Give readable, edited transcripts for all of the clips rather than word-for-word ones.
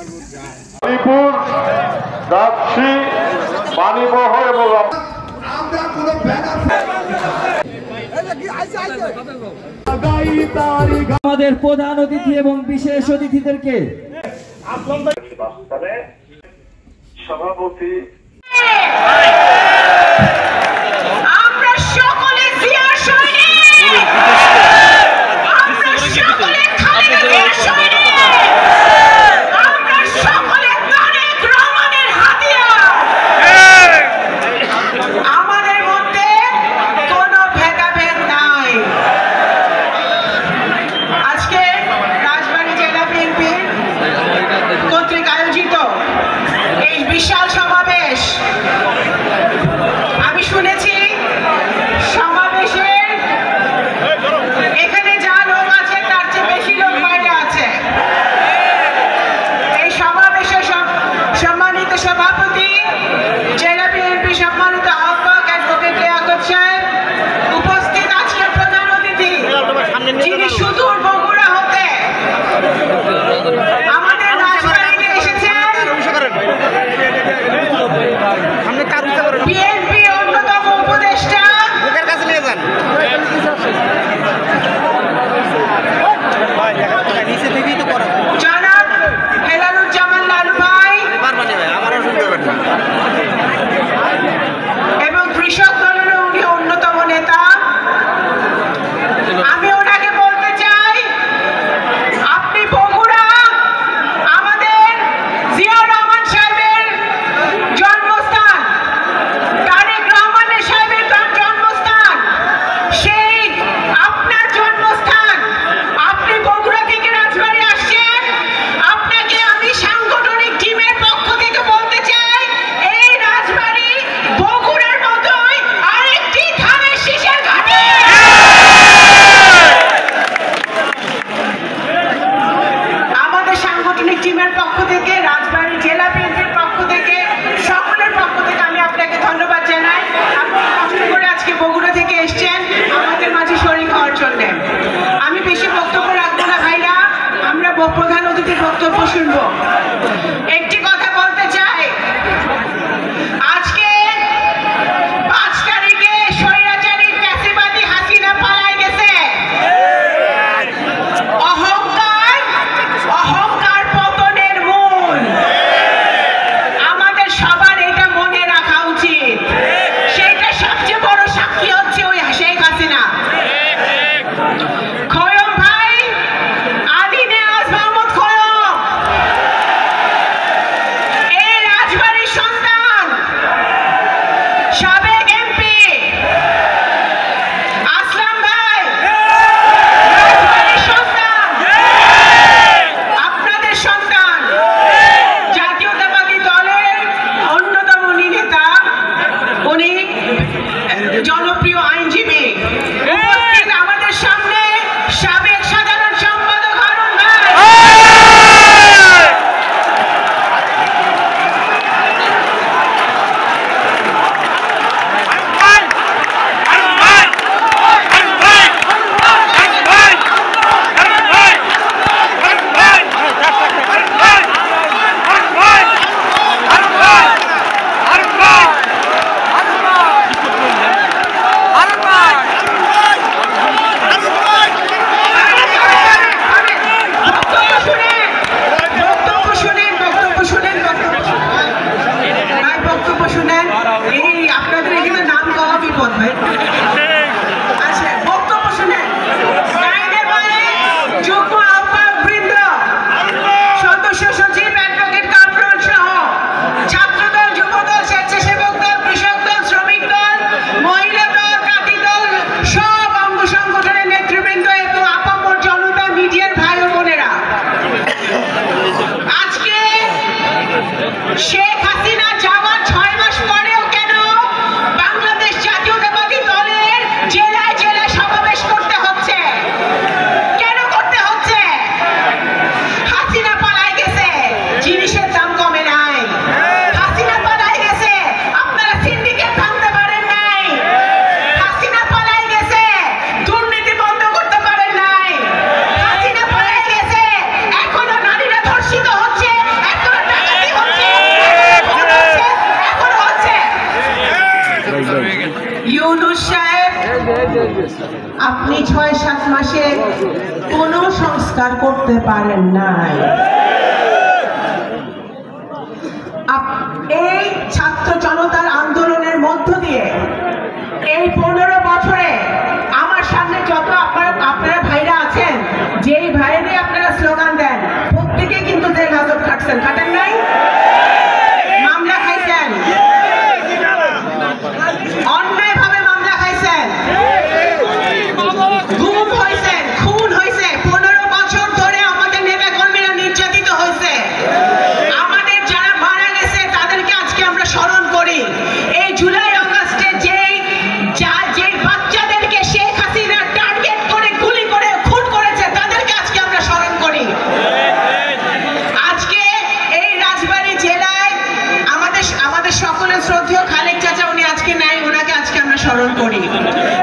মণিপুর যাচ্ছি পানিবহ এবং আমাদের প্রধান অতিথি এবং বিশেষ অতিথিদেরকে সভাপতি বিশাল সমাবেশ আমি শুনেছি সমাবেশের এখানে যা লোক আছে তার চেয়ে বেশি লোক বাইরে আছে এই সমাবেশের সম্মানিত সভাপতি জেলা বিএনপি সম্মানিত আহ্বায়ক অ্যাডভোকেট লিয়াকত সাহেব উপস্থিত আজকের প্রধান অতিথি যিনি সুদূর বগুড়া হতে আমাদের রাজবাড়িতে এসেছেন বিএনপি অন্যতম উপদেষ্টা জনাব হেলালুজ্জামান লালু ভাই এবং কৃষক দলের উনি অন্যতম নেতা আমি ওনাকে বলতে চাই আপনি বগুড়া আমাদের জিয়াউর রহমান সাহেবের জন্মস্থান তারেক রহমানের সাহেবের জন্মস্থান সেই আপনার জন্মস্থান আপনি বগুড়া থেকে রাজবাড়ী আসছেন আপনাকে আমি সাংগঠনিক টিমের পক্ষ থেকে বলতে চাই এই রাজবাড়ী বগুড়ার মতোই আরেকটি ধানের শীষের ঘাঁটি আমাদের সাংগঠনিক টিমের পক্ষ থেকে রাজবাড়ী জেলা বিএনপির পক্ষ থেকে সকলের পক্ষ থেকে আমি আপনাকে ধন্যবাদ জানাই আপনি কষ্ট করে আজকে বগুড়া থেকে এসেছেন আমাদের মাঝে শরীক হওয়ার জন্য আমি বেশি বক্তব্য রাখবো না ভাইরা আমরা প্রধান অতিথির বক্তব্য শুনবো একটি কথা বলতে চাই আজকে 5 তারিখে স্বৈরাচারী ফ্যাসিবাদী হাসিনা পালায় গেছে অহংকার পতনের মূল আমাদের সবার এটা মনে রাখা উচিত সেটা সবচেয়ে বড় সাক্ষী হচ্ছে ওই শেখ হাসিনা খোয়ম ভাই আলী নেয়াজ মাহমুদ খোয়ম উনি ৬-৭ মাসে কোনো সংস্কার করতে পারেন নাই। এই ছাত্র জনতার আন্দোলনের মধ্য দিয়ে এই 15 বছরে আমার সামনে যত আপনারা ভাইরা আছেন, যেই ভাইরে আপনারা স্লোগান দেন, প্রত্যেকে কিন্তু জেল হাজত খাটছেন, খাটেন নাই? মামলা খাইছেন, অন্যায়ভাবে মামলা খাইছেন, গুম হয়েছে, খুন হয়েছে, 15 বছর ধরে আমাদের নেতা কর্মীরা নির্যাতিত হয়েছে। আমাদের যারা মারা গেছে তাদেরকে আজকে আমরা স্মরণ করি। এই জুলাই আগস্টে যেই বাচ্চাদেরকে শেখ হাসিনা টার্গেট করে গুলি করে খুন করেছে তাদেরকে আজকে আমরা স্মরণ করি। আজকে এই রাজবাড়ী জেলায় আমাদের সকলের শ্রদ্ধেয় খালেক চাচা, উনি আজকে নাই, ওনাকে আজকে আমরা স্মরণ করি।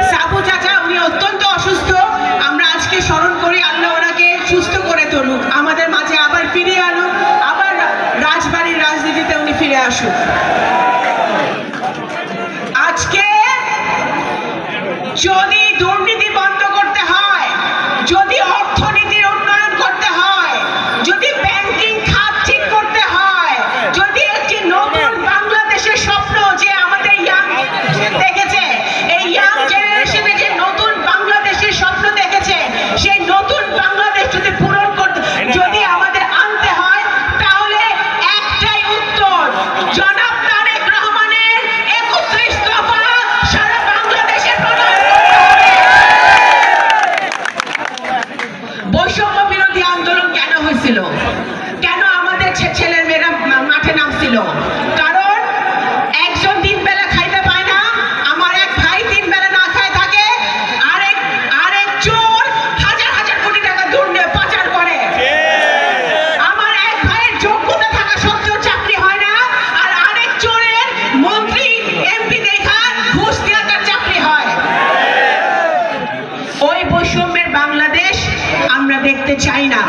সাবু চাচা, উনি অত্যন্ত অসুস্থ, আমরা আজকে স্মরণ করি। আল্লাহ ওনাকে সুস্থ করে তুলুক, আমাদের মাঝে আবার ফিরিয়ে আনুক, আবার রাজবাড়ির রাজনীতিতে উনি ফিরে আসুক। আজকে যদি দুর্নীতি বন্ধ করতে হয়, যদি অর্থনীতির উন্নয়ন করতে হয়, যদি ব্যাংকিং খাত ঠিক করতে হয়, যদি একটি নতুন বাংলাদেশের স্বপ্ন যে আমাদের ইয়াং দেখেছে, এই ইয়াং জেনারেশনে যে নতুন বাংলাদেশের স্বপ্ন দেখেছে, সেই নতুন বাংলাদেশ যদি পূরণ করতে যদি আমাদের আনতে হয়, তাহলে একটাই উত্তর, জনাব তারেক রহমানের 31 দফা সারা বাংলাদেশে প্রণয়ন করতে হবে। বৈষম্য বিরোধী আন্দোলন কেন হয়েছিল? কেন আমাদের ছেলের মেয়েরা মাঠে নামছিল? কারণ একজন 3 বেলা খাইতে পায় না, আমার এক ভাই 3 বেলা না খায় থাকে, আরেক চোর হাজার হাজার কোটি টাকা দুর্নীতি পাচার করে। আমার এক ভাইয়ের যোগ্যতা থাকা সত্ত্বেও চাকরি হয় না, আর আরেক চোরের মন্ত্রী এমপি দেখা ঘুষ দিয়ে তার চাকরি হয়। ওই বৈষম্যের বাংলাদেশ আমরা দেখতে চাই না।